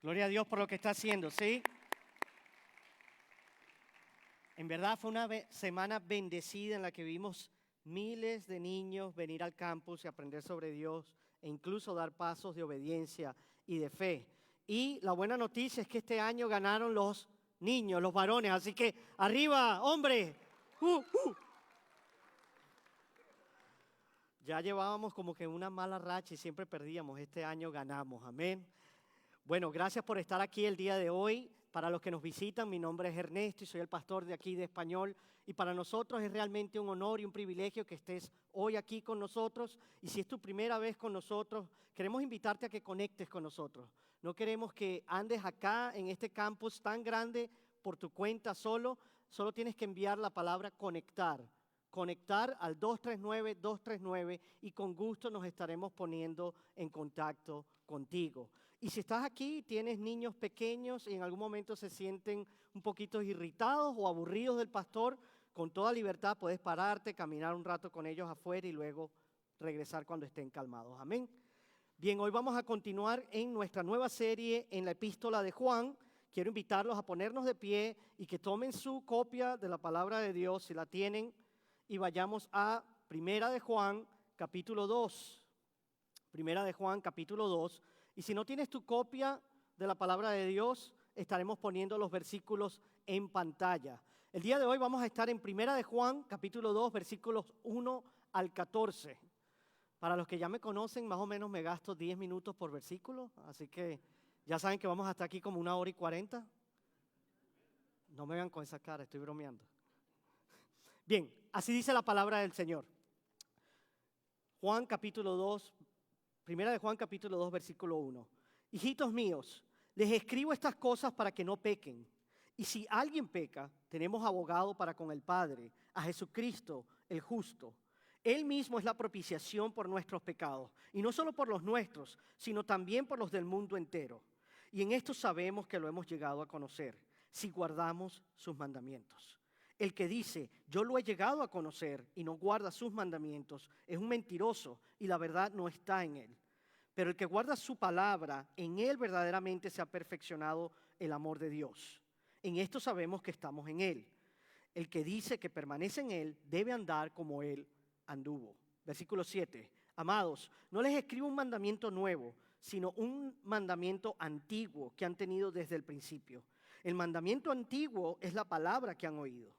Gloria a Dios por lo que está haciendo, ¿sí? En verdad fue una semana bendecida en la que vimos miles de niños venir al campus y aprender sobre Dios e incluso dar pasos de obediencia y de fe. Y la buena noticia es que este año ganaron los niños, los varones, así que arriba, hombre. Ya llevábamos como que una mala racha y siempre perdíamos, este año ganamos, amén. Bueno, gracias por estar aquí el día de hoy. Para los que nos visitan, mi nombre es Ernesto y soy el pastor de aquí de Español. Y para nosotros es realmente un honor y un privilegio que estés hoy aquí con nosotros. Y si es tu primera vez con nosotros, queremos invitarte a que conectes con nosotros. No queremos que andes acá en este campus tan grande por tu cuenta solo. Solo tienes que enviar la palabra conectar. Conectar al 239-239 y con gusto nos estaremos poniendo en contacto contigo. Y si estás aquí y tienes niños pequeños y en algún momento se sienten un poquito irritados o aburridos del pastor, con toda libertad puedes pararte, caminar un rato con ellos afuera y luego regresar cuando estén calmados. Amén. Bien, hoy vamos a continuar en nuestra nueva serie en la epístola de Juan. Quiero invitarlos a ponernos de pie y que tomen su copia de la palabra de Dios, si la tienen, y vayamos a Primera de Juan, capítulo 2. Primera de Juan, capítulo 2. Y si no tienes tu copia de la palabra de Dios, estaremos poniendo los versículos en pantalla. El día de hoy vamos a estar en Primera de Juan, capítulo 2, versículos 1 al 14. Para los que ya me conocen, más o menos me gasto 10 minutos por versículo, así que ya saben que vamos a estar aquí como 1 hora y 40. No me vean con esa cara, estoy bromeando. Bien, así dice la palabra del Señor. Juan capítulo 2, Primera de Juan capítulo 2, versículo 1. Hijitos míos, les escribo estas cosas para que no pequen. Y si alguien peca, tenemos abogado para con el Padre, a Jesucristo el justo. Él mismo es la propiciación por nuestros pecados, y no solo por los nuestros, sino también por los del mundo entero. Y en esto sabemos que lo hemos llegado a conocer, si guardamos sus mandamientos. El que dice, yo lo he llegado a conocer y no guarda sus mandamientos, es un mentiroso y la verdad no está en él. Pero el que guarda su palabra, en él verdaderamente se ha perfeccionado el amor de Dios. En esto sabemos que estamos en él. El que dice que permanece en él debe andar como él anduvo. Versículo 7. Amados, no les escribo un mandamiento nuevo, sino un mandamiento antiguo que han tenido desde el principio. El mandamiento antiguo es la palabra que han oído.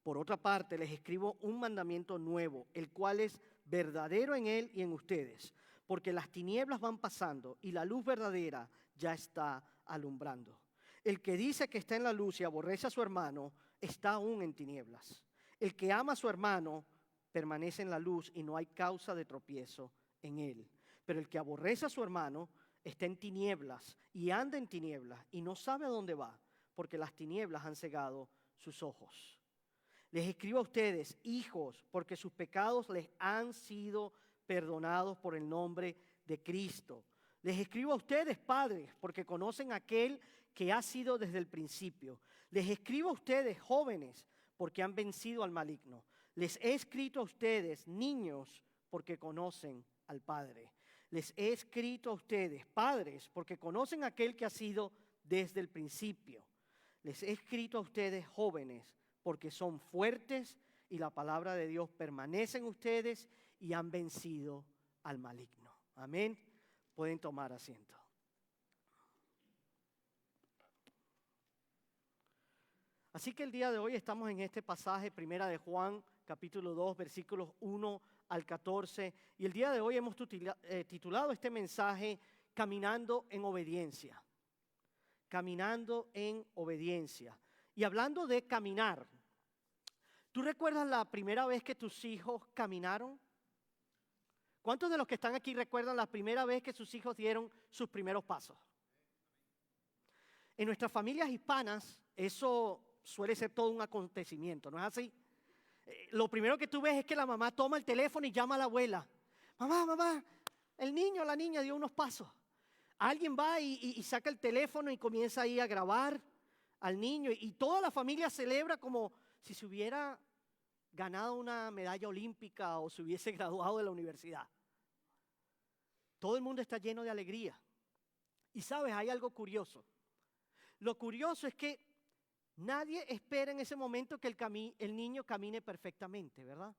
Por otra parte, les escribo un mandamiento nuevo, el cual es verdadero en él y en ustedes, porque las tinieblas van pasando y la luz verdadera ya está alumbrando. El que dice que está en la luz y aborrece a su hermano, está aún en tinieblas. El que ama a su hermano permanece en la luz y no hay causa de tropiezo en él. Pero el que aborrece a su hermano está en tinieblas y anda en tinieblas y no sabe a dónde va, porque las tinieblas han cegado sus ojos. Les escribo a ustedes, hijos, porque sus pecados les han sido perdonados por el nombre de Cristo. Les escribo a ustedes, padres, porque conocen a aquel que ha sido desde el principio. Les escribo a ustedes, jóvenes, porque han vencido al maligno. Les he escrito a ustedes, niños, porque conocen al Padre. Les he escrito a ustedes, padres, porque conocen a aquel que ha sido desde el principio. Les he escrito a ustedes, jóvenes, porque son fuertes y la palabra de Dios permanece en ustedes y han vencido al maligno. Amén. Pueden tomar asiento. Así que el día de hoy estamos en este pasaje, Primera de Juan, capítulo 2, versículos 1 al 14. Y el día de hoy hemos titulado este mensaje, Caminando en Obediencia. Caminando en Obediencia. Y hablando de caminar, ¿tú recuerdas la primera vez que tus hijos caminaron? ¿Cuántos de los que están aquí recuerdan la primera vez que sus hijos dieron sus primeros pasos? En nuestras familias hispanas eso suele ser todo un acontecimiento, ¿no es así? Lo primero que tú ves es que la mamá toma el teléfono y llama a la abuela. Mamá, mamá, el niño o la niña dio unos pasos. Alguien va y saca el teléfono y comienza ahí a grabar al niño y toda la familia celebra como si se hubiera ganado una medalla olímpica o se hubiese graduado de la universidad. Todo el mundo está lleno de alegría. Y sabes, hay algo curioso. Lo curioso es que nadie espera en ese momento que el niño camine perfectamente, ¿verdad?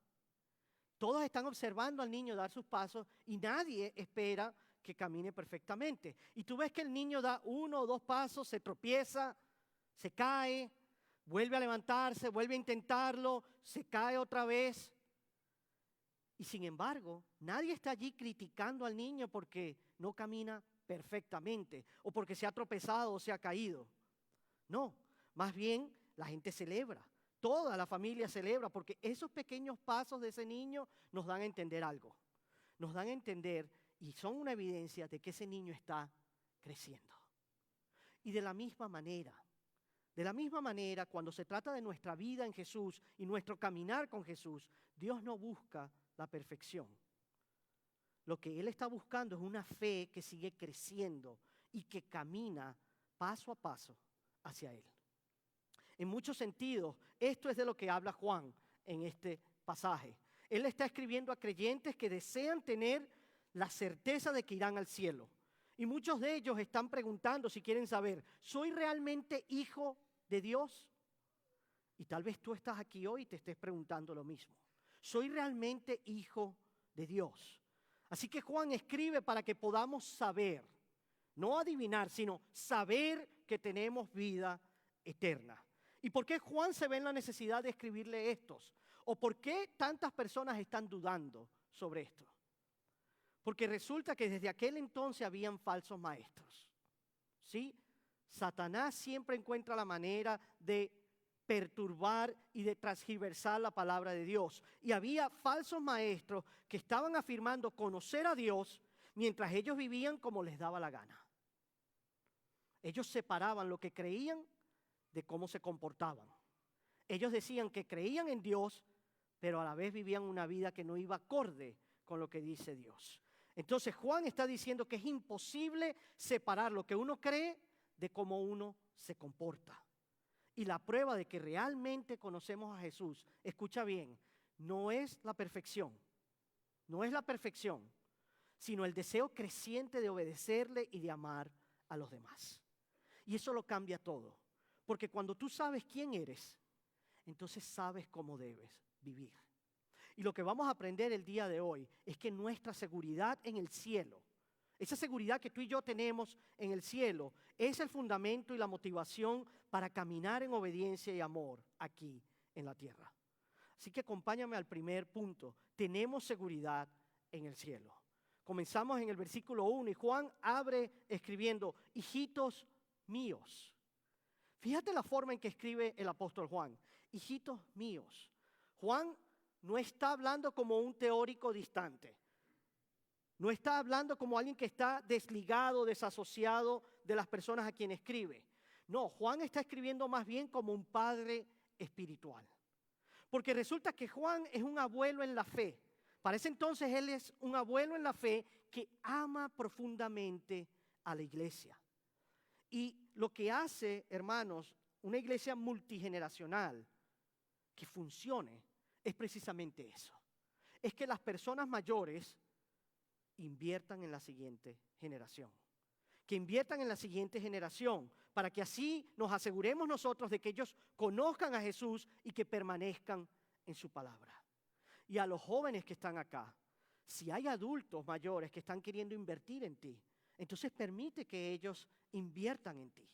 Todos están observando al niño dar sus pasos y nadie espera que camine perfectamente. Y tú ves que el niño da 1 o 2 pasos, se tropieza, se cae, vuelve a levantarse, vuelve a intentarlo, se cae otra vez. Y sin embargo, nadie está allí criticando al niño porque no camina perfectamente o porque se ha tropezado o se ha caído. No, más bien la gente celebra, toda la familia celebra porque esos pequeños pasos de ese niño nos dan a entender algo. Nos dan a entender y son una evidencia de que ese niño está creciendo. Y de la misma manera, cuando se trata de nuestra vida en Jesús y nuestro caminar con Jesús, Dios no busca la perfección. Lo que Él está buscando es una fe que sigue creciendo y que camina paso a paso hacia Él. En muchos sentidos, esto es de lo que habla Juan en este pasaje. Él está escribiendo a creyentes que desean tener la certeza de que irán al cielo. Y muchos de ellos están preguntando si quieren saber, ¿soy realmente hijo de Dios? Y tal vez tú estás aquí hoy y te estés preguntando lo mismo. ¿Soy realmente hijo de Dios? Así que Juan escribe para que podamos saber, no adivinar, sino saber que tenemos vida eterna. ¿Y por qué Juan se ve en la necesidad de escribirle estos? ¿O por qué tantas personas están dudando sobre esto? Porque resulta que desde aquel entonces habían falsos maestros. ¿Sí? Satanás siempre encuentra la manera de perturbar y de transgiversar la palabra de Dios. Y había falsos maestros que estaban afirmando conocer a Dios mientras ellos vivían como les daba la gana. Ellos separaban lo que creían de cómo se comportaban. Ellos decían que creían en Dios, pero a la vez vivían una vida que no iba acorde con lo que dice Dios. Entonces Juan está diciendo que es imposible separar lo que uno cree de cómo uno se comporta. Y la prueba de que realmente conocemos a Jesús, escucha bien, no es la perfección, sino el deseo creciente de obedecerle y de amar a los demás. Y eso lo cambia todo, porque cuando tú sabes quién eres, entonces sabes cómo debes vivir. Y lo que vamos a aprender el día de hoy es que nuestra seguridad en el cielo, esa seguridad que tú y yo tenemos en el cielo, es el fundamento y la motivación para caminar en obediencia y amor aquí en la tierra. Así que acompáñame al primer punto. Tenemos seguridad en el cielo. Comenzamos en el versículo 1 y Juan abre escribiendo, hijitos míos. Fíjate la forma en que escribe el apóstol Juan, hijitos míos. Juan no está hablando como un teórico distante. No está hablando como alguien que está desligado, desasociado de las personas a quien escribe. No, Juan está escribiendo más bien como un padre espiritual. Porque resulta que Juan es un abuelo en la fe. Para ese entonces él es un abuelo en la fe que ama profundamente a la iglesia. Y lo que hace, hermanos, una iglesia multigeneracional que funcione es precisamente eso. Es que las personas mayores inviertan en la siguiente generación. Que inviertan en la siguiente generación para que así nos aseguremos nosotros de que ellos conozcan a Jesús y que permanezcan en su palabra. Y a los jóvenes que están acá, si hay adultos mayores que están queriendo invertir en ti, entonces permite que ellos inviertan en ti.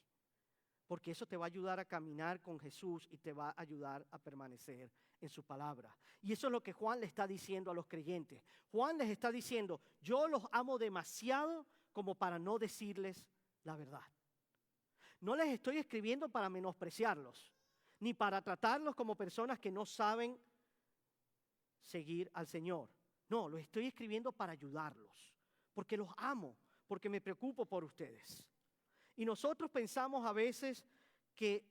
Porque eso te va a ayudar a caminar con Jesús y te va a ayudar a permanecer en su palabra. Y eso es lo que Juan le está diciendo a los creyentes. Juan les está diciendo, yo los amo demasiado como para no decirles la verdad. No les estoy escribiendo para menospreciarlos, ni para tratarlos como personas que no saben seguir al Señor. No, los estoy escribiendo para ayudarlos, porque los amo, porque me preocupo por ustedes. Y nosotros pensamos a veces que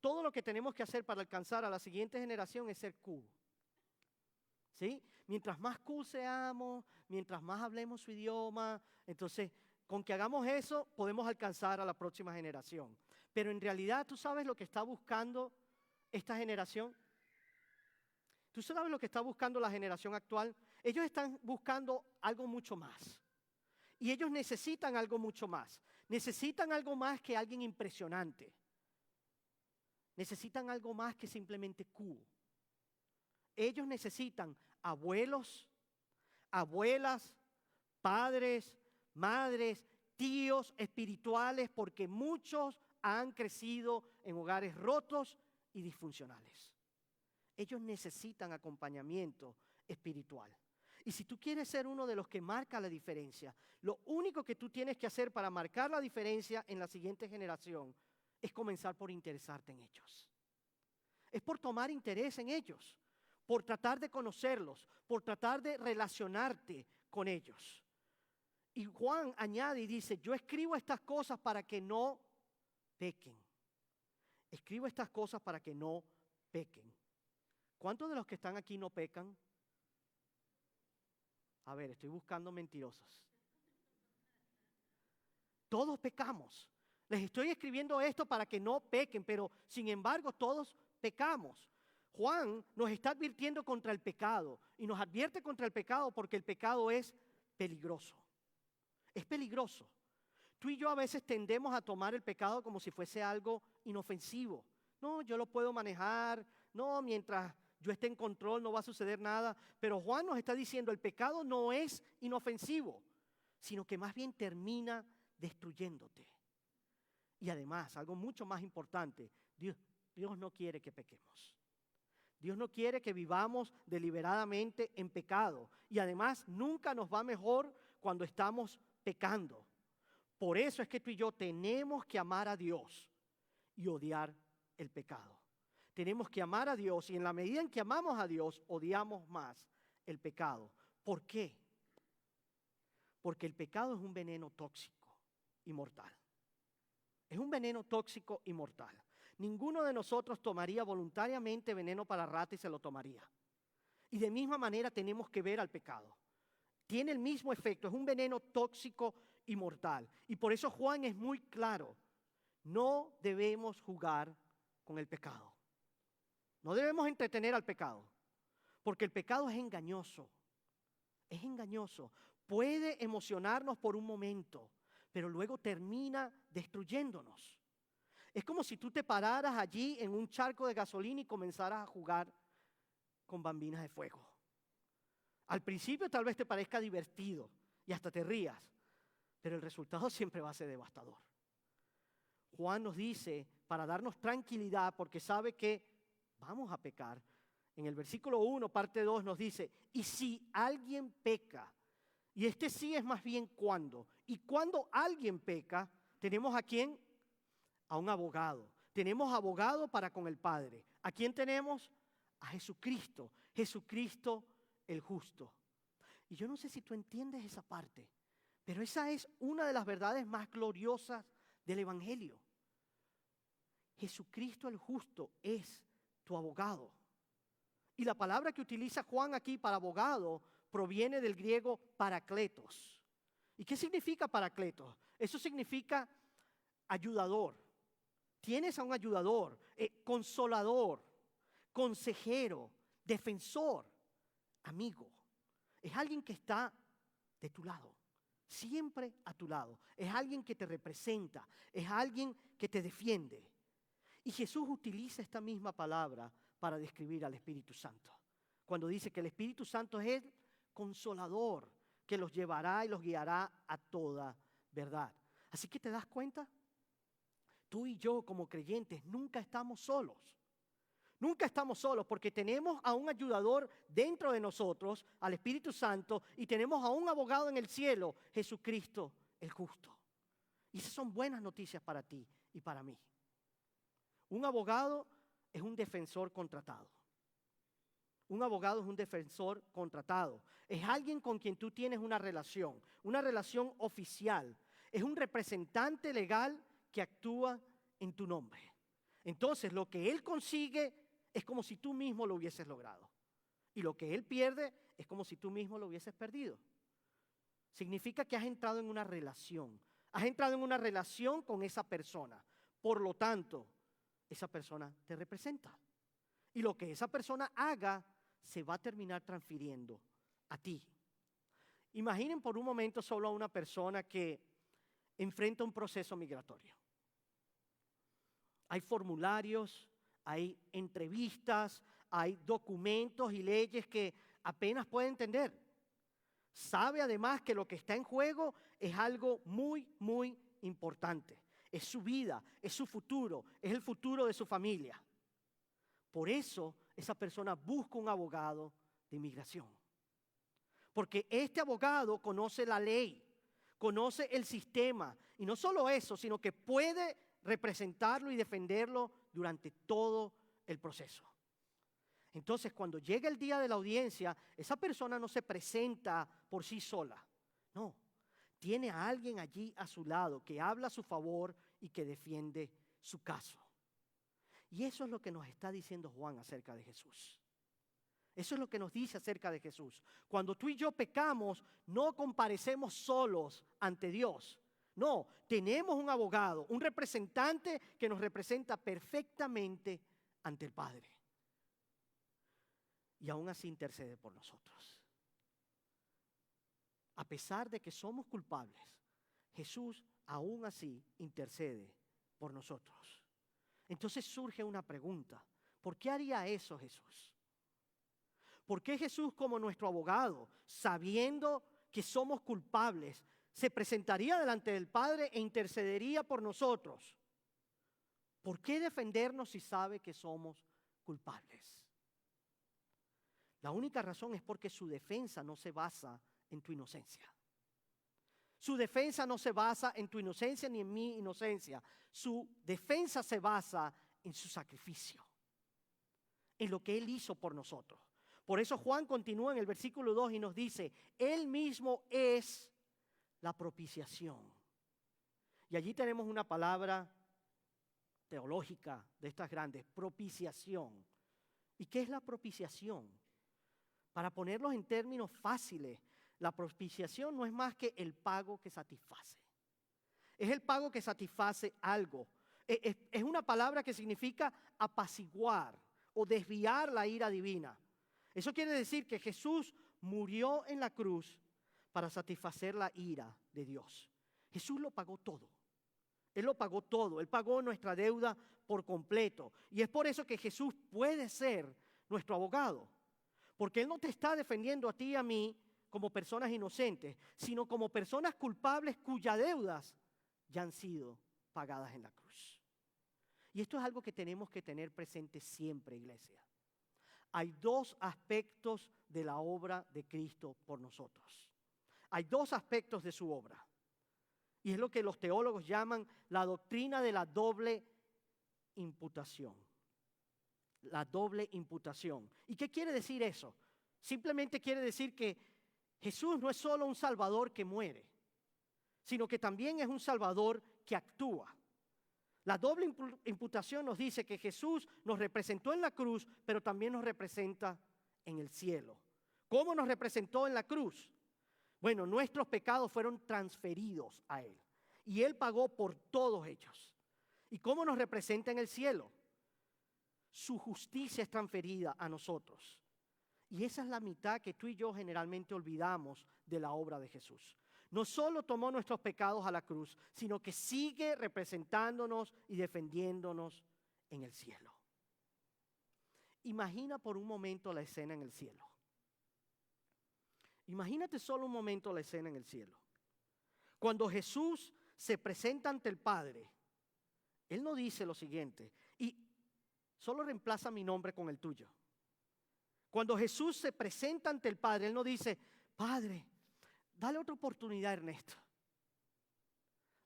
todo lo que tenemos que hacer para alcanzar a la siguiente generación es ser cool. ¿Sí? Mientras más cool seamos, mientras más hablemos su idioma, entonces con que hagamos eso podemos alcanzar a la próxima generación. Pero en realidad, ¿tú sabes lo que está buscando esta generación? ¿Tú sabes lo que está buscando la generación actual? Ellos están buscando algo mucho más. Y ellos necesitan algo mucho más. Necesitan algo más que alguien impresionante. Necesitan algo más que simplemente cool. Ellos necesitan abuelos, abuelas, padres, madres, tíos espirituales, porque muchos han crecido en hogares rotos y disfuncionales. Ellos necesitan acompañamiento espiritual. Y si tú quieres ser uno de los que marca la diferencia, lo único que tú tienes que hacer para marcar la diferencia en la siguiente generación es comenzar por interesarte en ellos. Es por tomar interés en ellos, por tratar de conocerlos, por tratar de relacionarte con ellos. Y Juan añade y dice, yo escribo estas cosas para que no pequen. Escribo estas cosas para que no pequen. ¿Cuántos de los que están aquí no pecan? A ver, estoy buscando mentirosos. Todos pecamos. Les estoy escribiendo esto para que no pequen, pero sin embargo todos pecamos. Juan nos está advirtiendo contra el pecado y nos advierte contra el pecado porque el pecado es peligroso. Es peligroso. Tú y yo a veces tendemos a tomar el pecado como si fuese algo inofensivo. No, yo lo puedo manejar. No, mientras yo esté en control no va a suceder nada. Pero Juan nos está diciendo el pecado no es inofensivo, sino que más bien termina destruyéndote. Y además, algo mucho más importante, Dios no quiere que pequemos. Dios no quiere que vivamos deliberadamente en pecado. Y además, nunca nos va mejor cuando estamos pecando. Por eso es que tú y yo tenemos que amar a Dios y odiar el pecado. Tenemos que amar a Dios y en la medida en que amamos a Dios, odiamos más el pecado. ¿Por qué? Porque el pecado es un veneno tóxico y mortal. Es un veneno tóxico y mortal. Ninguno de nosotros tomaría voluntariamente veneno para rata y se lo tomaría. Y de misma manera tenemos que ver al pecado. Tiene el mismo efecto, es un veneno tóxico y mortal. Y por eso Juan es muy claro. No debemos jugar con el pecado. No debemos entretener al pecado. Porque el pecado es engañoso. Es engañoso. Puede emocionarnos por un momento, pero luego termina destruyéndonos. Es como si tú te pararas allí en un charco de gasolina y comenzaras a jugar con bambinas de fuego. Al principio tal vez te parezca divertido y hasta te rías, pero el resultado siempre va a ser devastador. Juan nos dice, para darnos tranquilidad, porque sabe que vamos a pecar, en el versículo 1, parte 2, nos dice, y si alguien peca, y este sí es más bien cuando, y cuando alguien peca, ¿tenemos a quién? A un abogado. Tenemos abogado para con el Padre. ¿A quién tenemos? A Jesucristo. Jesucristo el justo. Y yo no sé si tú entiendes esa parte, pero esa es una de las verdades más gloriosas del Evangelio. Jesucristo el justo es tu abogado. Y la palabra que utiliza Juan aquí para abogado proviene del griego parakletos. ¿Y qué significa parakletos? Eso significa ayudador. Tienes a un ayudador, consolador, consejero, defensor, amigo. Es alguien que está de tu lado, siempre a tu lado. Es alguien que te representa, es alguien que te defiende. Y Jesús utiliza esta misma palabra para describir al Espíritu Santo. Cuando dice que el Espíritu Santo es el consolador que los llevará y los guiará a toda verdad. Así que te das cuenta, tú y yo como creyentes nunca estamos solos. Nunca estamos solos porque tenemos a un ayudador dentro de nosotros, al Espíritu Santo, y tenemos a un abogado en el cielo, Jesucristo el justo. Y esas son buenas noticias para ti y para mí. Un abogado es un defensor contratado. Un abogado es un defensor contratado. Es alguien con quien tú tienes una relación oficial. Es un representante legal que actúa en tu nombre. Entonces, lo que él consigue es como si tú mismo lo hubieses logrado. Y lo que él pierde es como si tú mismo lo hubieses perdido. Significa que has entrado en una relación. Has entrado en una relación con esa persona. Por lo tanto, esa persona te representa. Y lo que esa persona haga se va a terminar transfiriendo a ti. Imaginen por un momento solo a una persona que enfrenta un proceso migratorio. Hay formularios, hay entrevistas, hay documentos y leyes que apenas puede entender. Sabe además que lo que está en juego es algo muy, muy importante. Es su vida, es su futuro, es el futuro de su familia. Por eso esa persona busca un abogado de inmigración. Porque este abogado conoce la ley, conoce el sistema. Y no solo eso, sino que puede representarlo y defenderlo durante todo el proceso. Entonces, cuando llega el día de la audiencia, esa persona no se presenta por sí sola. No, tiene a alguien allí a su lado que habla a su favor y que defiende su caso. Y eso es lo que nos está diciendo Juan acerca de Jesús. Eso es lo que nos dice acerca de Jesús. Cuando tú y yo pecamos, no comparecemos solos ante Dios. No, tenemos un abogado, un representante que nos representa perfectamente ante el Padre. Y aún así intercede por nosotros. A pesar de que somos culpables, Jesús aún así intercede por nosotros. Entonces surge una pregunta. ¿Por qué haría eso Jesús? ¿Por qué Jesús, como nuestro abogado, sabiendo que somos culpables, se presentaría delante del Padre e intercedería por nosotros? ¿Por qué defendernos si sabe que somos culpables? La única razón es porque su defensa no se basa en tu inocencia. Su defensa no se basa en tu inocencia ni en mi inocencia. Su defensa se basa en su sacrificio, en lo que Él hizo por nosotros. Por eso Juan continúa en el versículo 2 y nos dice, Él mismo es la propiciación. Y allí tenemos una palabra teológica de estas grandes, propiciación. ¿Y qué es la propiciación? Para ponerlos en términos fáciles, la propiciación no es más que el pago que satisface. Es el pago que satisface algo. Es una palabra que significa apaciguar o desviar la ira divina. Eso quiere decir que Jesús murió en la cruz para satisfacer la ira de Dios. Jesús lo pagó todo. Él lo pagó todo. Él pagó nuestra deuda por completo. Y es por eso que Jesús puede ser nuestro abogado. Porque Él no te está defendiendo a ti y a mí como personas inocentes, sino como personas culpables cuyas deudas ya han sido pagadas en la cruz. Y esto es algo que tenemos que tener presente siempre, iglesia. Hay dos aspectos de la obra de Cristo por nosotros. Hay dos aspectos de su obra. Y es lo que los teólogos llaman la doctrina de la doble imputación. La doble imputación. ¿Y qué quiere decir eso? Simplemente quiere decir que Jesús no es solo un Salvador que muere, sino que también es un Salvador que actúa. La doble imputación nos dice que Jesús nos representó en la cruz, pero también nos representa en el cielo. ¿Cómo nos representó en la cruz? Bueno, nuestros pecados fueron transferidos a Él y Él pagó por todos ellos. ¿Y cómo nos representa en el cielo? Su justicia es transferida a nosotros. Y esa es la mitad que tú y yo generalmente olvidamos de la obra de Jesús. No solo tomó nuestros pecados a la cruz, sino que sigue representándonos y defendiéndonos en el cielo. Imagina por un momento la escena en el cielo. Imagínate solo un momento la escena en el cielo. Cuando Jesús se presenta ante el Padre, Él no dice lo siguiente, y solo reemplaza mi nombre con el tuyo. Cuando Jesús se presenta ante el Padre, Él no dice, Padre, dale otra oportunidad a Ernesto.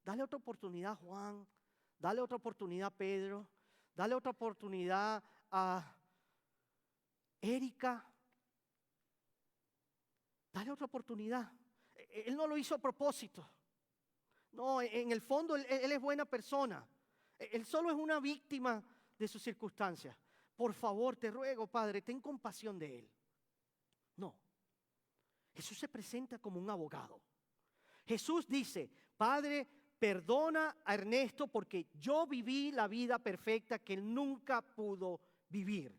Dale otra oportunidad a Juan. Dale otra oportunidad a Pedro. Dale otra oportunidad a Erika. Dale otra oportunidad. Él no lo hizo a propósito. No, en el fondo él es buena persona. Él solo es una víctima de sus circunstancias. Por favor, te ruego, Padre, ten compasión de él. No. Jesús se presenta como un abogado. Jesús dice, Padre, perdona a Ernesto porque yo viví la vida perfecta que él nunca pudo vivir.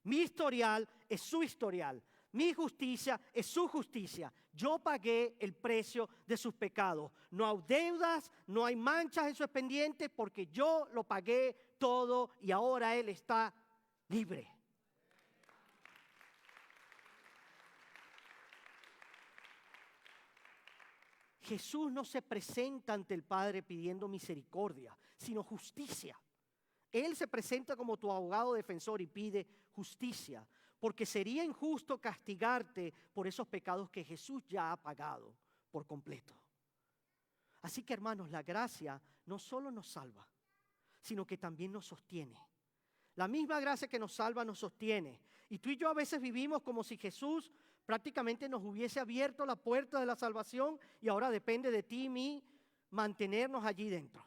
Mi historial es su historial. mi justicia es su justicia. Yo pagué el precio de sus pecados. No hay deudas, no hay manchas en sus pendientes porque yo lo pagué todo y ahora Él está libre. Jesús no se presenta ante el Padre pidiendo misericordia, sino justicia. Él se presenta como tu abogado defensor y pide justicia, porque sería injusto castigarte por esos pecados que Jesús ya ha pagado por completo. Así que, hermanos, la gracia no solo nos salva, sino que también nos sostiene. La misma gracia que nos salva nos sostiene. Y tú y yo a veces vivimos como si Jesús prácticamente nos hubiese abierto la puerta de la salvación y ahora depende de ti y mí mantenernos allí dentro.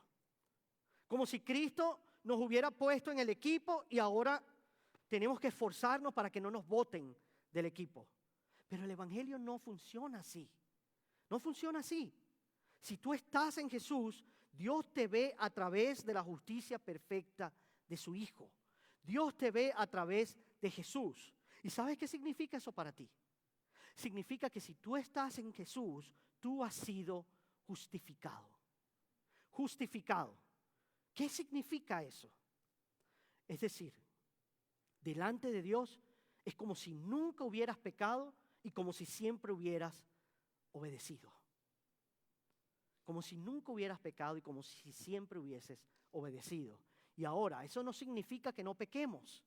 Como si Cristo nos hubiera puesto en el equipo y ahora tenemos que esforzarnos para que no nos boten del equipo. Pero el evangelio no funciona así. No funciona así. Si tú estás en Jesús, Dios te ve a través de la justicia perfecta de su Hijo. Dios te ve a través de Jesús. ¿Y sabes qué significa eso para ti? Significa que si tú estás en Jesús, tú has sido justificado. Justificado. ¿Qué significa eso? Es decir, delante de Dios es como si nunca hubieras pecado y como si siempre hubieras obedecido. Como si nunca hubieras pecado y como si siempre hubieses obedecido. Y ahora, eso no significa que no pequemos.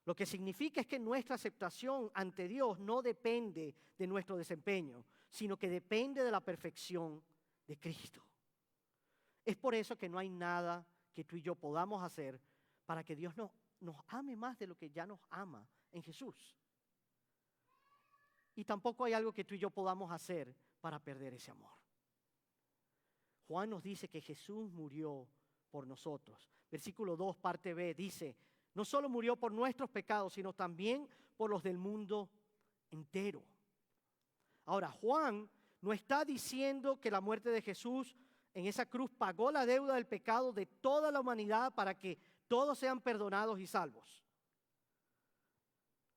Lo que significa es que nuestra aceptación ante Dios no depende de nuestro desempeño, sino que depende de la perfección de Cristo. Es por eso que no hay nada que tú y yo podamos hacer para que Dios nos ame más de lo que ya nos ama en Jesús. Y tampoco hay algo que tú y yo podamos hacer para perder ese amor. Juan nos dice que Jesús murió por nosotros. Versículo 2, parte B, dice, no solo murió por nuestros pecados, sino también por los del mundo entero. Ahora, Juan no está diciendo que la muerte de Jesús en esa cruz pagó la deuda del pecado de toda la humanidad para que todos sean perdonados y salvos.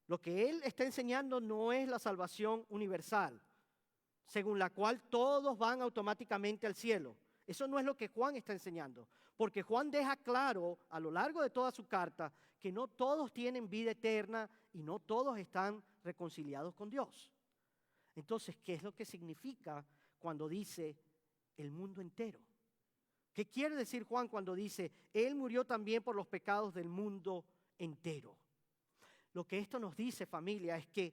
Lo que él está enseñando no es la salvación universal, según la cual todos van automáticamente al cielo. Eso no es lo que Juan está enseñando, porque Juan deja claro a lo largo de toda su carta que no todos tienen vida eterna y no todos están reconciliados con Dios. Entonces, ¿qué es lo que significa cuando dice el mundo entero? ¿Qué quiere decir Juan cuando dice, Él murió también por los pecados del mundo entero? Lo que esto nos dice, familia, es que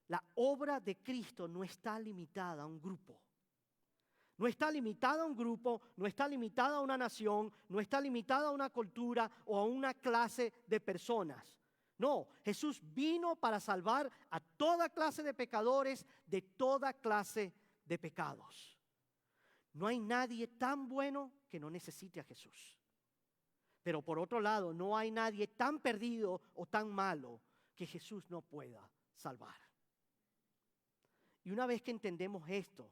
la obra de Cristo no está limitada a un grupo. No está limitada a un grupo, no está limitada a una nación, no está limitada a una cultura o a una clase de personas. No, Jesús vino para salvar a toda clase de pecadores de toda clase de pecados. No hay nadie tan bueno que no necesite a Jesús. Pero por otro lado, no hay nadie tan perdido o tan malo que Jesús no pueda salvar. Y una vez que entendemos esto,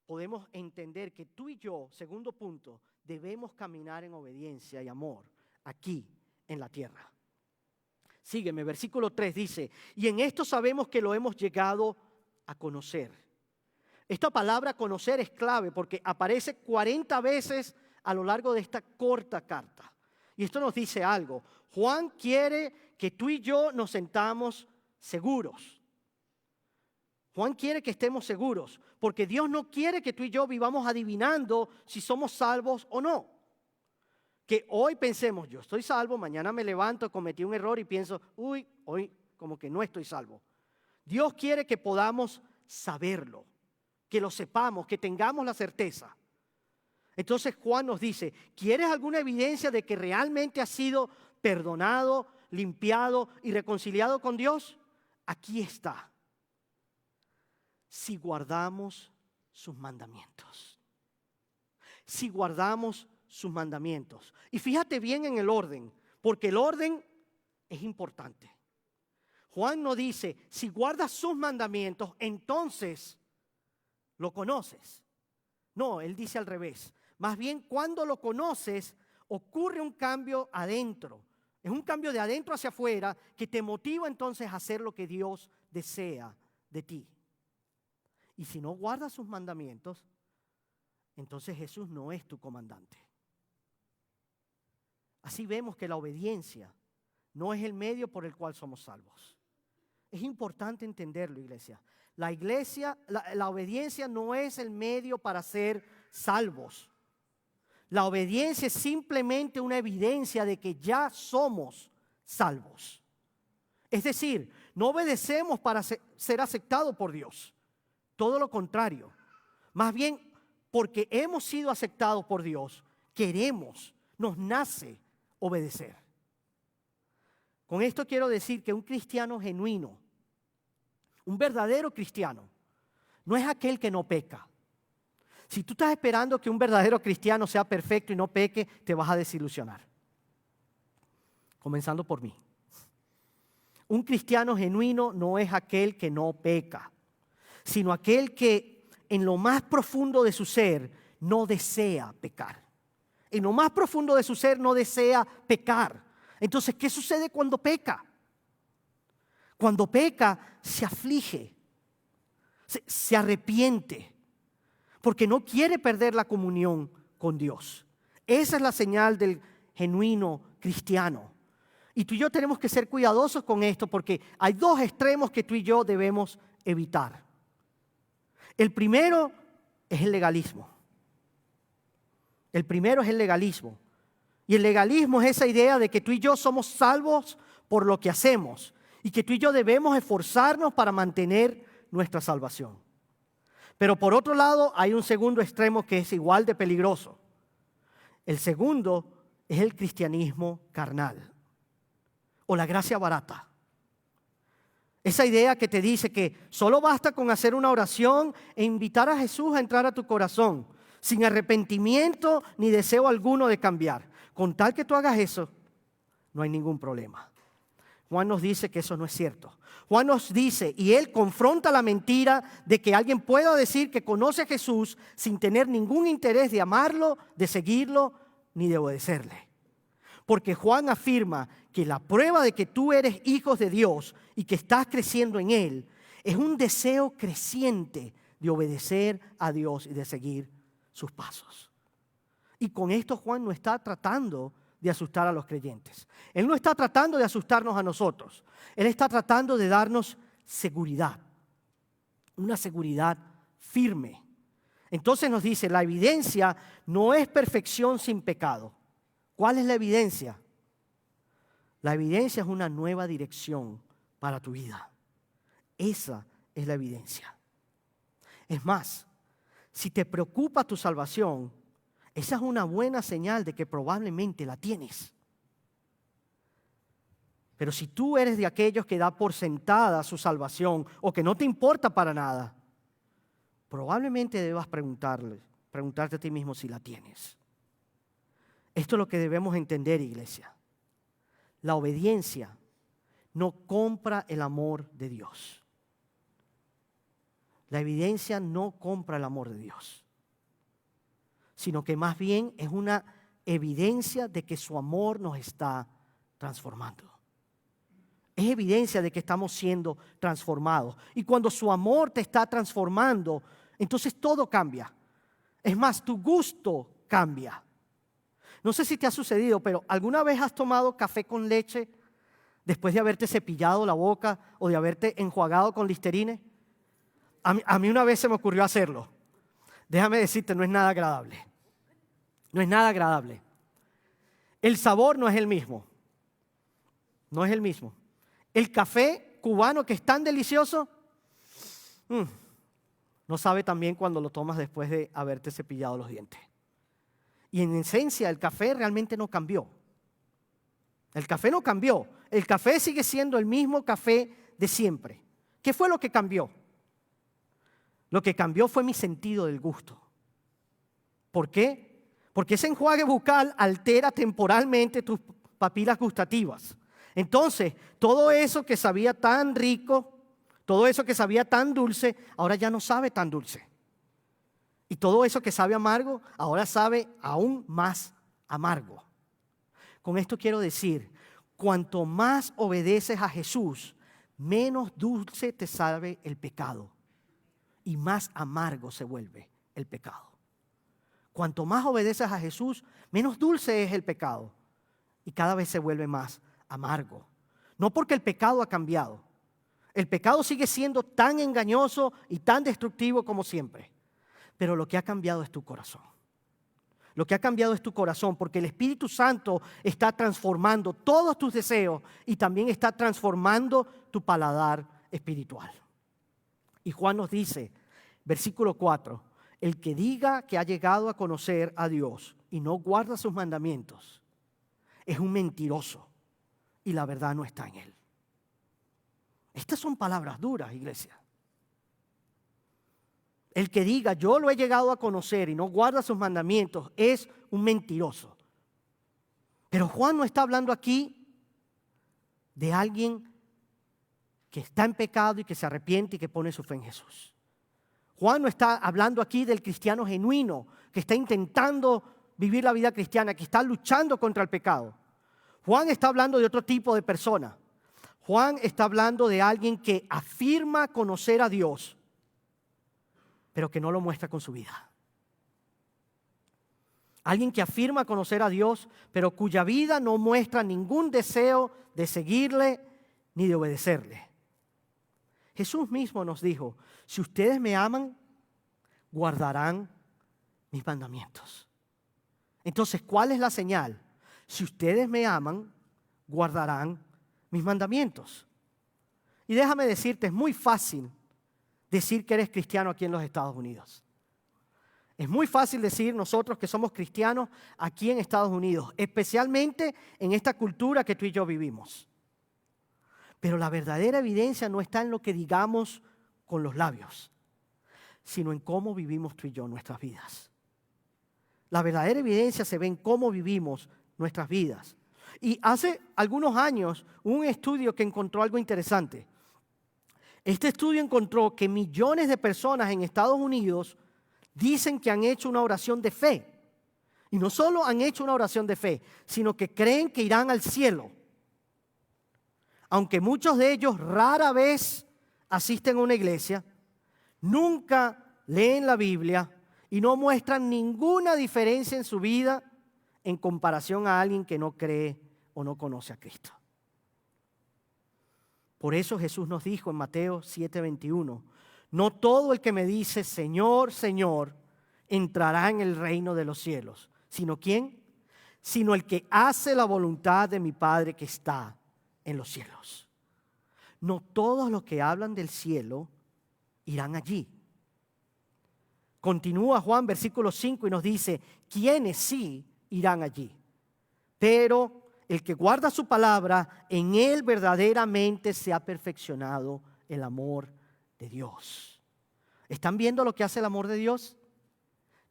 podemos entender que tú y yo, segundo punto, debemos caminar en obediencia y amor aquí en la tierra. Sígueme, versículo 3 dice, y en esto sabemos que lo hemos llegado a conocer. Esta palabra conocer es clave porque aparece 40 veces a lo largo de esta corta carta. Y esto nos dice algo. Juan quiere que tú y yo nos sentamos seguros. Juan quiere que estemos seguros, porque Dios no quiere que tú y yo vivamos adivinando si somos salvos o no. Que hoy pensemos, yo estoy salvo, mañana me levanto, cometí un error y pienso, hoy como que no estoy salvo. Dios quiere que podamos saberlo, que lo sepamos, que tengamos la certeza. Entonces Juan nos dice, ¿quieres alguna evidencia de que realmente has sido perdonado, limpiado y reconciliado con Dios? Aquí está. Si guardamos sus mandamientos. Si guardamos sus mandamientos. Y fíjate bien en el orden, porque el orden es importante. Juan no dice, si guardas sus mandamientos, entonces lo conoces. No, él dice al revés. Más bien, cuando lo conoces, ocurre un cambio adentro. Es un cambio de adentro hacia afuera que te motiva entonces a hacer lo que Dios desea de ti. Y si no guardas sus mandamientos, entonces Jesús no es tu comandante. Así vemos que la obediencia no es el medio por el cual somos salvos. Es importante entenderlo, iglesia. La obediencia no es el medio para ser salvos. La obediencia es simplemente una evidencia de que ya somos salvos. Es decir, no obedecemos para ser aceptados por Dios. Todo lo contrario. Más bien, porque hemos sido aceptados por Dios, nos nace obedecer. Con esto quiero decir que un cristiano genuino, un verdadero cristiano, no es aquel que no peca. Si tú estás esperando que un verdadero cristiano sea perfecto y no peque, te vas a desilusionar. Comenzando por mí. Un cristiano genuino no es aquel que no peca, sino aquel que en lo más profundo de su ser no desea pecar. En lo más profundo de su ser no desea pecar. Entonces, ¿qué sucede cuando peca? Cuando peca, se aflige, se arrepiente, porque no quiere perder la comunión con Dios. Esa es la señal del genuino cristiano. Y tú y yo tenemos que ser cuidadosos con esto porque hay dos extremos que tú y yo debemos evitar. El primero es el legalismo. El primero es el legalismo. Y el legalismo es esa idea de que tú y yo somos salvos por lo que hacemos y que tú y yo debemos esforzarnos para mantener nuestra salvación. Pero por otro lado hay un segundo extremo que es igual de peligroso. El segundo es el cristianismo carnal o la gracia barata. Esa idea que te dice que solo basta con hacer una oración e invitar a Jesús a entrar a tu corazón, sin arrepentimiento ni deseo alguno de cambiar. Con tal que tú hagas eso, no hay ningún problema. Juan nos dice que eso no es cierto. Juan nos dice, y él confronta la mentira de que alguien pueda decir que conoce a Jesús sin tener ningún interés de amarlo, de seguirlo, ni de obedecerle. Porque Juan afirma que la prueba de que tú eres hijos de Dios y que estás creciendo en Él es un deseo creciente de obedecer a Dios y de seguir sus pasos. Y con esto Juan no está tratando de asustar a los creyentes. Él no está tratando de asustarnos a nosotros. Él está tratando de darnos seguridad, una seguridad firme. Entonces nos dice, la evidencia no es perfección sin pecado. ¿Cuál es la evidencia? La evidencia es una nueva dirección para tu vida. Esa es la evidencia. Es más, si te preocupa tu salvación, esa es una buena señal de que probablemente la tienes. Pero si tú eres de aquellos que da por sentada su salvación o que no te importa para nada, probablemente debas preguntarte a ti mismo si la tienes. Esto es lo que debemos entender, iglesia. La obediencia no compra el amor de Dios. La evidencia no compra el amor de Dios, sino que más bien es una evidencia de que su amor nos está transformando. Es evidencia de que estamos siendo transformados. Y cuando su amor te está transformando, entonces todo cambia. Es más, tu gusto cambia. No sé si te ha sucedido, pero ¿alguna vez has tomado café con leche después de haberte cepillado la boca o de haberte enjuagado con Listerine? A mí una vez se me ocurrió hacerlo. Déjame decirte, no es nada agradable. No es nada agradable. El sabor no es el mismo. No es el mismo. El café cubano que es tan delicioso, no sabe tan bien cuando lo tomas después de haberte cepillado los dientes. Y en esencia el café realmente no cambió. El café no cambió. El café sigue siendo el mismo café de siempre. ¿Qué fue lo que cambió? Lo que cambió fue mi sentido del gusto. ¿Por qué? Porque ese enjuague bucal altera temporalmente tus papilas gustativas. Entonces, todo eso que sabía tan rico, todo eso que sabía tan dulce, ahora ya no sabe tan dulce. Y todo eso que sabe amargo, ahora sabe aún más amargo. Con esto quiero decir, cuanto más obedeces a Jesús, menos dulce te sabe el pecado y más amargo se vuelve el pecado. Cuanto más obedeces a Jesús, menos dulce es el pecado y cada vez se vuelve más amargo. No porque el pecado ha cambiado. El pecado sigue siendo tan engañoso y tan destructivo como siempre. Pero lo que ha cambiado es tu corazón. Lo que ha cambiado es tu corazón, porque el Espíritu Santo está transformando todos tus deseos y también está transformando tu paladar espiritual. Y Juan nos dice, versículo 4, el que diga que ha llegado a conocer a Dios y no guarda sus mandamientos, es un mentiroso y la verdad no está en él. Estas son palabras duras, iglesia. El que diga, yo lo he llegado a conocer y no guarda sus mandamientos, es un mentiroso. Pero Juan no está hablando aquí de alguien que está en pecado y que se arrepiente y que pone su fe en Jesús. Juan no está hablando aquí del cristiano genuino, que está intentando vivir la vida cristiana, que está luchando contra el pecado. Juan está hablando de otro tipo de persona. Juan está hablando de alguien que afirma conocer a Dios, pero que no lo muestra con su vida. Alguien que afirma conocer a Dios, pero cuya vida no muestra ningún deseo de seguirle ni de obedecerle. Jesús mismo nos dijo, si ustedes me aman, guardarán mis mandamientos. Entonces, ¿cuál es la señal? Si ustedes me aman, guardarán mis mandamientos. Y déjame decirte, es muy fácil decir que eres cristiano aquí en los Estados Unidos. Es muy fácil decir nosotros que somos cristianos aquí en Estados Unidos, especialmente en esta cultura que tú y yo vivimos. Pero la verdadera evidencia no está en lo que digamos con los labios, sino en cómo vivimos tú y yo nuestras vidas. La verdadera evidencia se ve en cómo vivimos nuestras vidas. Y hace algunos años, un estudio que encontró algo interesante. Este estudio encontró que millones de personas en Estados Unidos dicen que han hecho una oración de fe. Y no solo han hecho una oración de fe, sino que creen que irán al cielo. Aunque muchos de ellos rara vez asisten a una iglesia, nunca leen la Biblia y no muestran ninguna diferencia en su vida en comparación a alguien que no cree o no conoce a Cristo. Por eso Jesús nos dijo en Mateo 7:21, no todo el que me dice Señor, Señor, entrará en el reino de los cielos. ¿Sino quién? Sino el que hace la voluntad de mi Padre que está en los cielos. No todos los que hablan del cielo irán allí. Continúa Juan versículo 5 y nos dice, ¿quiénes sí irán allí? Pero el que guarda su palabra, en él verdaderamente se ha perfeccionado el amor de Dios. ¿Están viendo lo que hace el amor de Dios?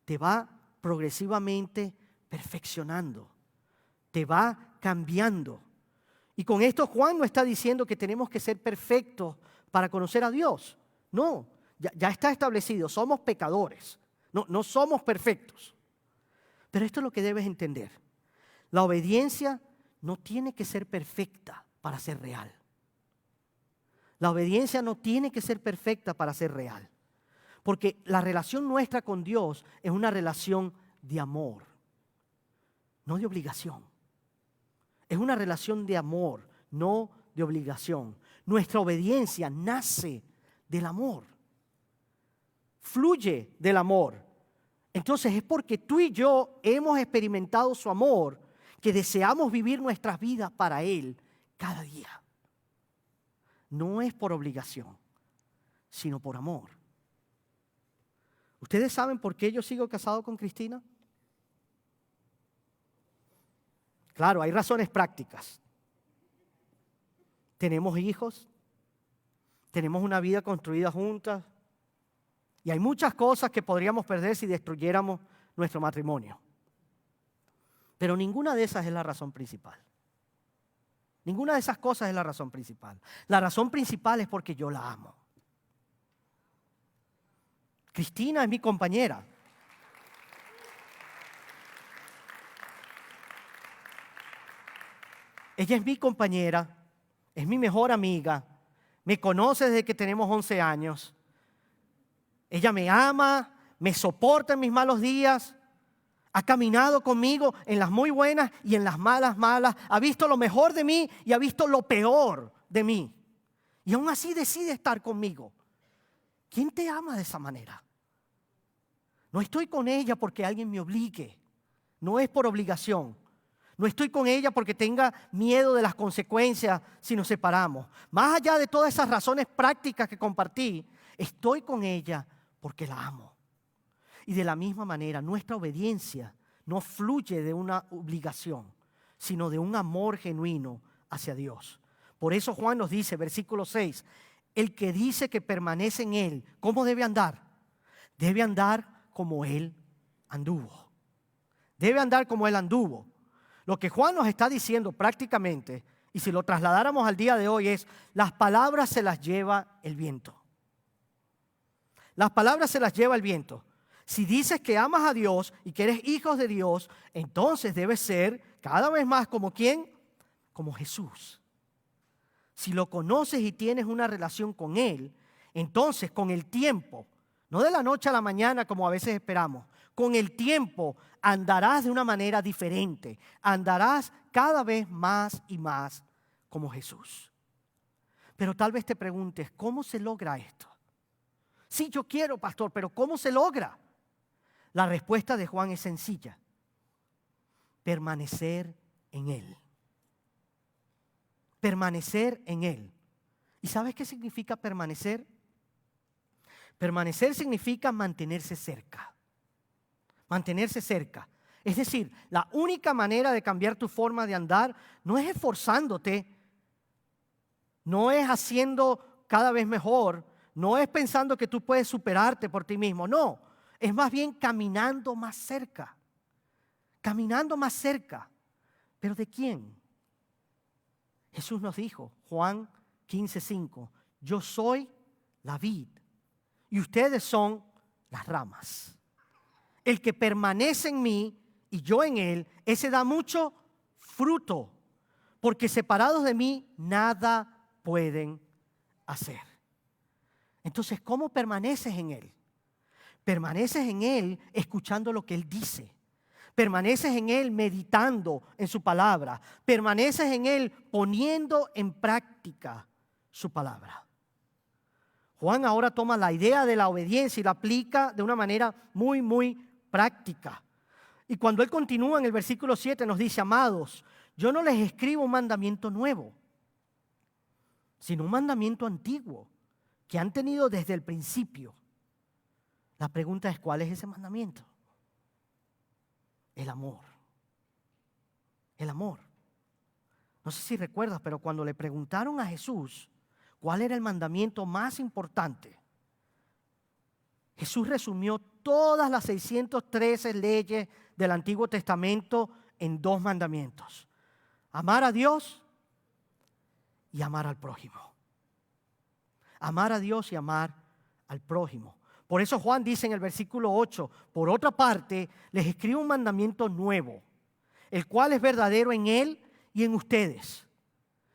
Te va progresivamente perfeccionando, te va cambiando. Y con esto Juan no está diciendo que tenemos que ser perfectos para conocer a Dios. No, ya está establecido, somos pecadores, no somos perfectos. Pero esto es lo que debes entender. La obediencia no tiene que ser perfecta para ser real. La obediencia no tiene que ser perfecta para ser real. Porque la relación nuestra con Dios es una relación de amor, no de obligación. Es una relación de amor, no de obligación. Nuestra obediencia nace del amor, fluye del amor. Entonces es porque tú y yo hemos experimentado su amor que deseamos vivir nuestras vidas para Él cada día. No es por obligación, sino por amor. ¿Ustedes saben por qué yo sigo casado con Cristina? Claro, hay razones prácticas. Tenemos hijos, tenemos una vida construida juntas y hay muchas cosas que podríamos perder si destruyéramos nuestro matrimonio. Pero ninguna de esas es la razón principal. Ninguna de esas cosas es la razón principal. La razón principal es porque yo la amo. Cristina es mi compañera. Ella es mi compañera, es mi mejor amiga, me conoce desde que tenemos 11 años. Ella me ama, me soporta en mis malos días, ha caminado conmigo en las muy buenas y en las malas, ha visto lo mejor de mí y ha visto lo peor de mí. Y aún así decide estar conmigo. ¿Quién te ama de esa manera? No estoy con ella porque alguien me obligue, no es por obligación. No estoy con ella porque tenga miedo de las consecuencias si nos separamos. Más allá de todas esas razones prácticas que compartí, estoy con ella porque la amo. Y de la misma manera, nuestra obediencia no fluye de una obligación, sino de un amor genuino hacia Dios. Por eso Juan nos dice, versículo 6, el que dice que permanece en Él, ¿cómo debe andar? Debe andar como Él anduvo. Debe andar como Él anduvo. Lo que Juan nos está diciendo prácticamente, y si lo trasladáramos al día de hoy, es las palabras se las lleva el viento. Las palabras se las lleva el viento. Si dices que amas a Dios y que eres hijos de Dios, entonces debes ser cada vez más como ¿quién? Como Jesús. Si lo conoces y tienes una relación con Él, entonces con el tiempo, no de la noche a la mañana como a veces esperamos, con el tiempo andarás de una manera diferente, andarás cada vez más y más como Jesús. Pero tal vez te preguntes, ¿cómo se logra esto? Sí, yo quiero, pastor, pero ¿cómo se logra? La respuesta de Juan es sencilla: permanecer en Él. Permanecer en Él. ¿Y sabes qué significa permanecer? Permanecer significa mantenerse cerca. Mantenerse cerca. Es decir, la única manera de cambiar tu forma de andar no es esforzándote, no es haciendo cada vez mejor, no es pensando que tú puedes superarte por ti mismo, no. Es más bien caminando más cerca. Caminando más cerca. ¿Pero de quién? Jesús nos dijo, Juan 15:5, yo soy la vid y ustedes son las ramas. El que permanece en mí y yo en él, ese da mucho fruto, porque separados de mí nada pueden hacer. Entonces, ¿cómo permaneces en él? Permaneces en él escuchando lo que él dice. Permaneces en Él meditando en su palabra. Permaneces en Él poniendo en práctica su palabra. Juan ahora toma la idea de la obediencia y la aplica de una manera muy, muy práctica. Y cuando él continúa en el versículo 7 nos dice, amados, yo no les escribo un mandamiento nuevo, sino un mandamiento antiguo que han tenido desde el principio. La pregunta es, ¿cuál es ese mandamiento? El amor. El amor. No sé si recuerdas, pero cuando le preguntaron a Jesús cuál era el mandamiento más importante, Jesús resumió todas las 613 leyes del Antiguo Testamento en 2 mandamientos: amar a Dios y amar al prójimo. Amar a Dios y amar al prójimo. Por eso Juan dice en el versículo 8, por otra parte, les escribo un mandamiento nuevo, el cual es verdadero en Él y en ustedes.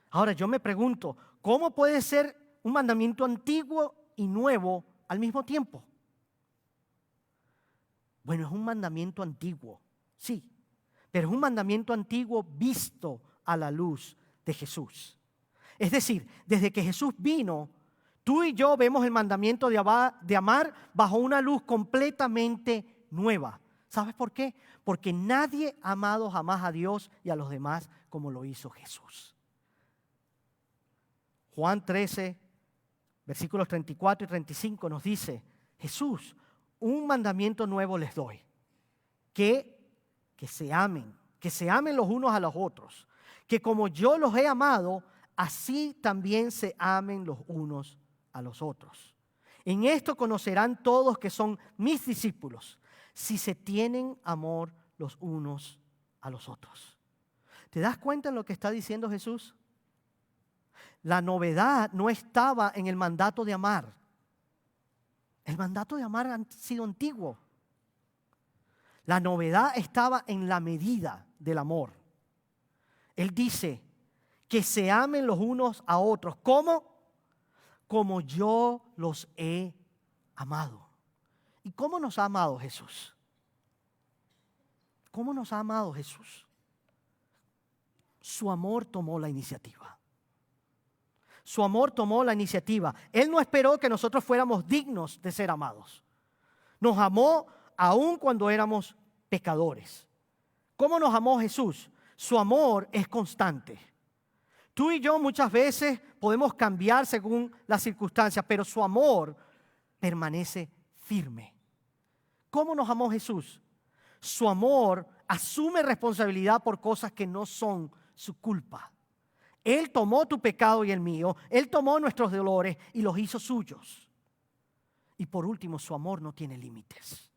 Ahora yo me pregunto, ¿cómo puede ser un mandamiento antiguo y nuevo al mismo tiempo? Bueno, es un mandamiento antiguo, sí, pero es un mandamiento antiguo visto a la luz de Jesús. Es decir, desde que Jesús vino, tú y yo vemos el mandamiento de amar bajo una luz completamente nueva. ¿Sabes por qué? Porque nadie ha amado jamás a Dios y a los demás como lo hizo Jesús. Juan 13, versículos 34 y 35 nos dice, Jesús, un mandamiento nuevo les doy, que se amen los unos a los otros, que como yo los he amado, así también se amen los unos a los otros. En esto conocerán todos que son mis discípulos, si se tienen amor los unos a los otros. ¿Te das cuenta en lo que está diciendo Jesús? La novedad no estaba en el mandato de amar. El mandato de amar ha sido antiguo. La novedad estaba en la medida del amor. Él dice, que se amen los unos a otros. ¿Cómo? Como yo los he amado. ¿Y cómo nos ha amado Jesús? ¿Cómo nos ha amado Jesús? Su amor tomó la iniciativa. Su amor tomó la iniciativa. Él no esperó que nosotros fuéramos dignos de ser amados. Nos amó aun cuando éramos pecadores. ¿Cómo nos amó Jesús? Su amor es constante. Tú y yo muchas veces podemos cambiar según las circunstancias, pero su amor permanece firme. ¿Cómo nos amó Jesús? Su amor asume responsabilidad por cosas que no son su culpa. Él tomó tu pecado y el mío. Él tomó nuestros dolores y los hizo suyos. Y por último, su amor no tiene límites.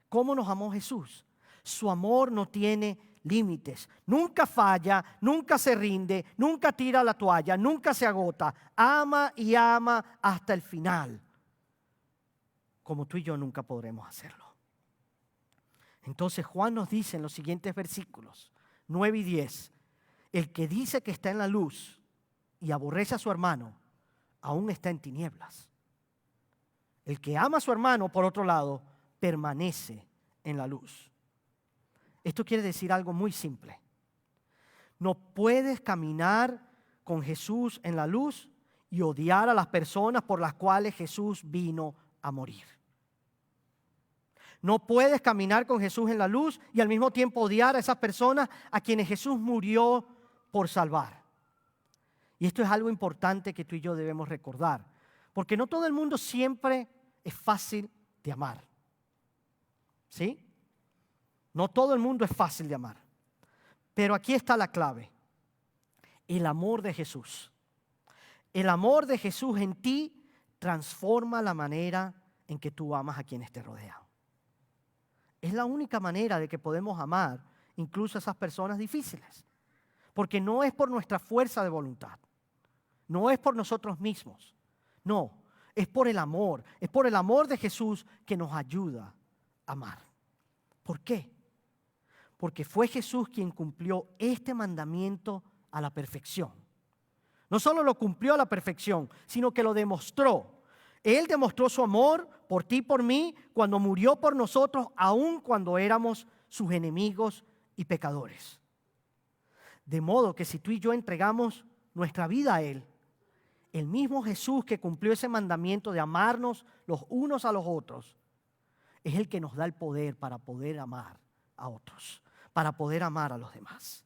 ¿Cómo nos amó Jesús? Su amor no tiene límites. Nunca falla, nunca se rinde, nunca tira la toalla, nunca se agota. Ama y ama hasta el final. Como tú y yo nunca podremos hacerlo. Entonces Juan nos dice en los siguientes versículos 9 y 10, el que dice que está en la luz y aborrece a su hermano, aún está en tinieblas. El que ama a su hermano, por otro lado, permanece en la luz. Esto quiere decir algo muy simple. No puedes caminar con Jesús en la luz y odiar a las personas por las cuales Jesús vino a morir. No puedes caminar con Jesús en la luz y al mismo tiempo odiar a esas personas a quienes Jesús murió por salvar. Y esto es algo importante que tú y yo debemos recordar, porque no todo el mundo siempre es fácil de amar. ¿Sí? No todo el mundo es fácil de amar. Pero aquí está la clave. El amor de Jesús. El amor de Jesús en ti transforma la manera en que tú amas a quienes te rodean. Es la única manera de que podemos amar incluso a esas personas difíciles. Porque no es por nuestra fuerza de voluntad. No es por nosotros mismos. No, es por el amor. Es por el amor de Jesús que nos ayuda a amar. ¿Por qué? Porque fue Jesús quien cumplió este mandamiento a la perfección. No solo lo cumplió a la perfección, sino que lo demostró. Él demostró su amor por ti y por mí cuando murió por nosotros, aun cuando éramos sus enemigos y pecadores. De modo que si tú y yo entregamos nuestra vida a Él, el mismo Jesús que cumplió ese mandamiento de amarnos los unos a los otros, es el que nos da el poder para poder amar a otros, para poder amar a los demás.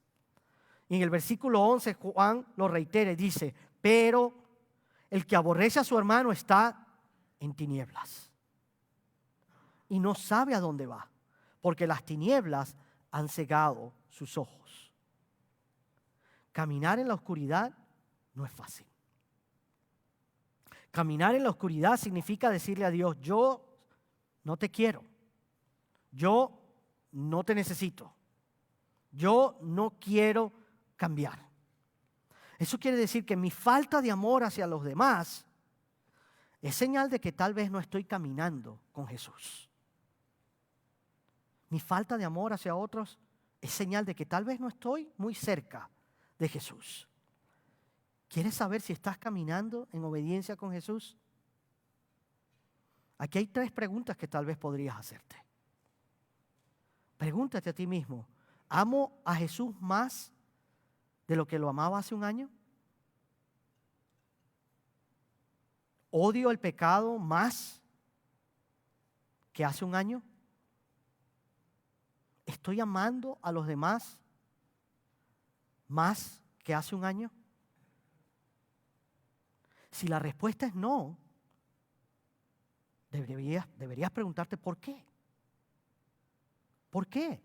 Y en el versículo 11 Juan lo reitera y dice, pero el que aborrece a su hermano está en tinieblas y no sabe a dónde va, porque las tinieblas han cegado sus ojos. Caminar en la oscuridad no es fácil. Caminar en la oscuridad significa decirle a Dios, yo no te quiero, yo no te necesito, yo no quiero cambiar. Eso quiere decir que mi falta de amor hacia los demás es señal de que tal vez no estoy caminando con Jesús. Mi falta de amor hacia otros es señal de que tal vez no estoy muy cerca de Jesús. ¿Quieres saber si estás caminando en obediencia con Jesús? Aquí hay 3 preguntas que tal vez podrías hacerte. Pregúntate a ti mismo, ¿amo a Jesús más de lo que lo amaba hace un año? ¿Odio el pecado más que hace un año? ¿Estoy amando a los demás más que hace un año? Si la respuesta es no, deberías preguntarte ¿por qué? ¿Por qué?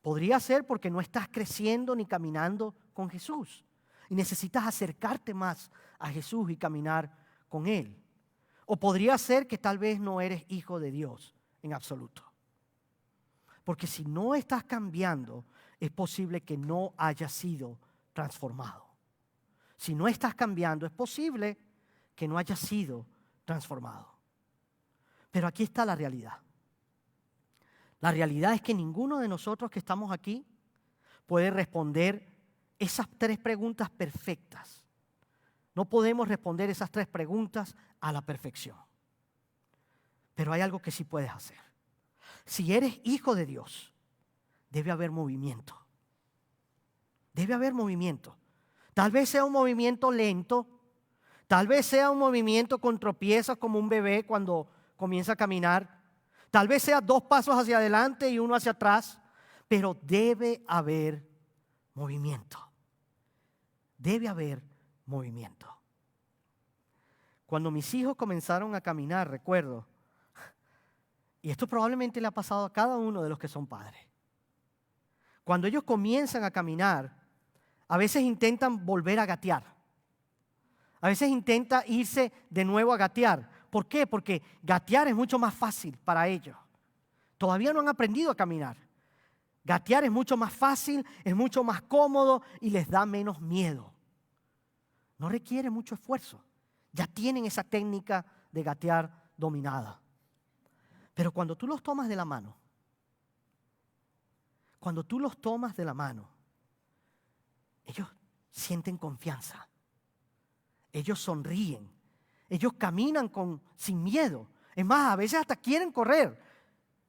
Podría ser porque no estás creciendo ni caminando con Jesús y necesitas acercarte más a Jesús y caminar con Él. O podría ser que tal vez no eres hijo de Dios en absoluto. Porque si no estás cambiando, es posible que no hayas sido transformado. Si no estás cambiando, es posible que no hayas sido transformado. Pero aquí está la realidad. La realidad es que ninguno de nosotros que estamos aquí puede responder esas 3 preguntas perfectas. No podemos responder esas 3 preguntas a la perfección. Pero hay algo que sí puedes hacer. Si eres hijo de Dios, debe haber movimiento. Debe haber movimiento. Tal vez sea un movimiento lento, tal vez sea un movimiento con tropiezos como un bebé cuando comienza a caminar. Tal vez sea 2 pasos hacia adelante y 1 hacia atrás, pero debe haber movimiento. Debe haber movimiento. Cuando mis hijos comenzaron a caminar, recuerdo, y esto probablemente le ha pasado a cada uno de los que son padres. Cuando ellos comienzan a caminar, a veces intentan volver a gatear. A veces intenta irse de nuevo a gatear. ¿Por qué? Porque gatear es mucho más fácil para ellos. Todavía no han aprendido a caminar. Gatear es mucho más fácil, es mucho más cómodo y les da menos miedo. No requiere mucho esfuerzo. Ya tienen esa técnica de gatear dominada. Pero cuando tú los tomas de la mano, ellos sienten confianza. Ellos sonríen. Ellos caminan sin miedo. Es más, a veces hasta quieren correr.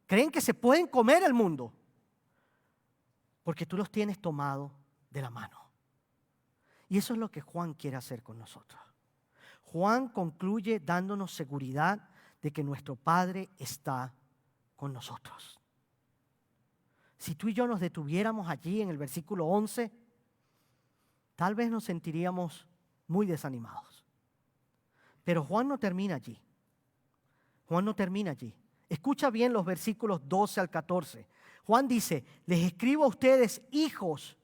Creen que se pueden comer el mundo. Porque tú los tienes tomado de la mano. Y eso es lo que Juan quiere hacer con nosotros. Juan concluye dándonos seguridad de que nuestro Padre está con nosotros. Si tú y yo nos detuviéramos allí en el versículo 11, tal vez nos sentiríamos muy desanimados. Pero Juan no termina allí. Juan no termina allí. Escucha bien los versículos 12 al 14. Juan dice, les escribo a ustedes, hijos,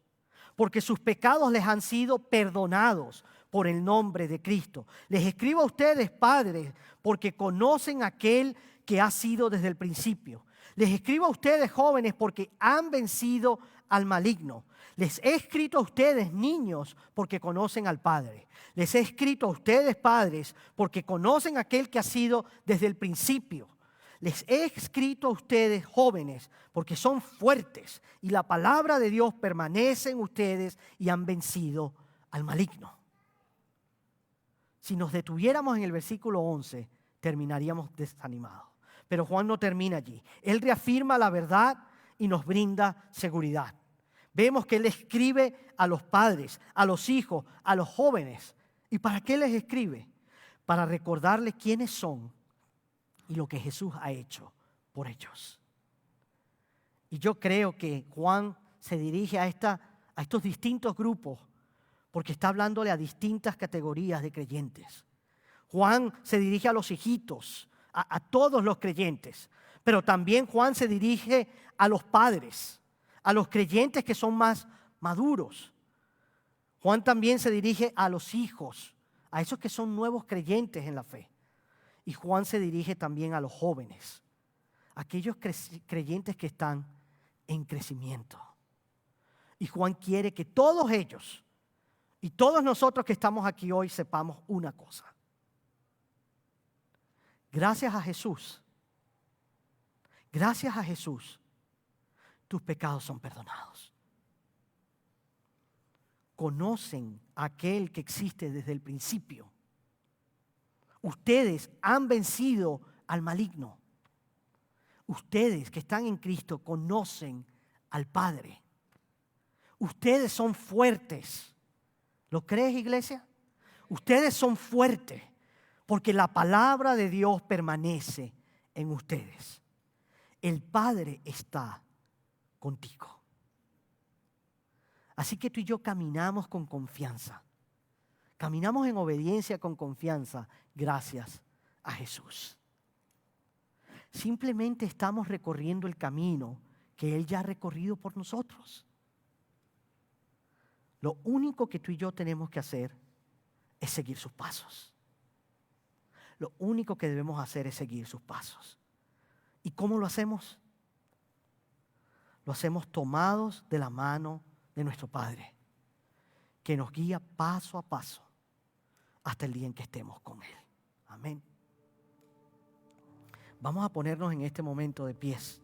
porque sus pecados les han sido perdonados por el nombre de Cristo. Les escribo a ustedes, padres, porque conocen a aquel que ha sido desde el principio. Les escribo a ustedes, jóvenes, porque han vencido al maligno. Les he escrito a ustedes, niños, porque conocen al Padre. Les he escrito a ustedes, padres, porque conocen a aquel que ha sido desde el principio. Les he escrito a ustedes, jóvenes, porque son fuertes y la palabra de Dios permanece en ustedes y han vencido al maligno. Si nos detuviéramos en el versículo 11, terminaríamos desanimados. Pero Juan no termina allí. Él reafirma la verdad y nos brinda seguridad. Vemos que él escribe a los padres, a los hijos, a los jóvenes. ¿Y para qué les escribe? Para recordarles quiénes son y lo que Jesús ha hecho por ellos. Y yo creo que Juan se dirige a estos distintos grupos porque está hablándole a distintas categorías de creyentes. Juan se dirige a los hijitos, a todos los creyentes, pero también Juan se dirige a los padres, a los creyentes que son más maduros. Juan también se dirige a los hijos, a esos que son nuevos creyentes en la fe. Y Juan se dirige también a los jóvenes, aquellos creyentes que están en crecimiento. Y Juan quiere que todos ellos y todos nosotros que estamos aquí hoy sepamos una cosa. Gracias a Jesús, tus pecados son perdonados. Conocen a aquel que existe desde el principio. Ustedes han vencido al maligno. Ustedes que están en Cristo conocen al Padre. Ustedes son fuertes. ¿Lo crees, iglesia? Ustedes son fuertes porque la palabra de Dios permanece en ustedes. El Padre está contigo. Así que tú y yo caminamos con confianza. Caminamos en obediencia con confianza gracias a Jesús. Simplemente estamos recorriendo el camino que Él ya ha recorrido por nosotros. Lo único que tú y yo tenemos que hacer es seguir sus pasos. Lo único que debemos hacer es seguir sus pasos. ¿Y cómo lo hacemos? Lo hacemos tomados de la mano de nuestro Padre, que nos guía paso a paso hasta el día en que estemos con Él. Amén. Vamos a ponernos en este momento de pies.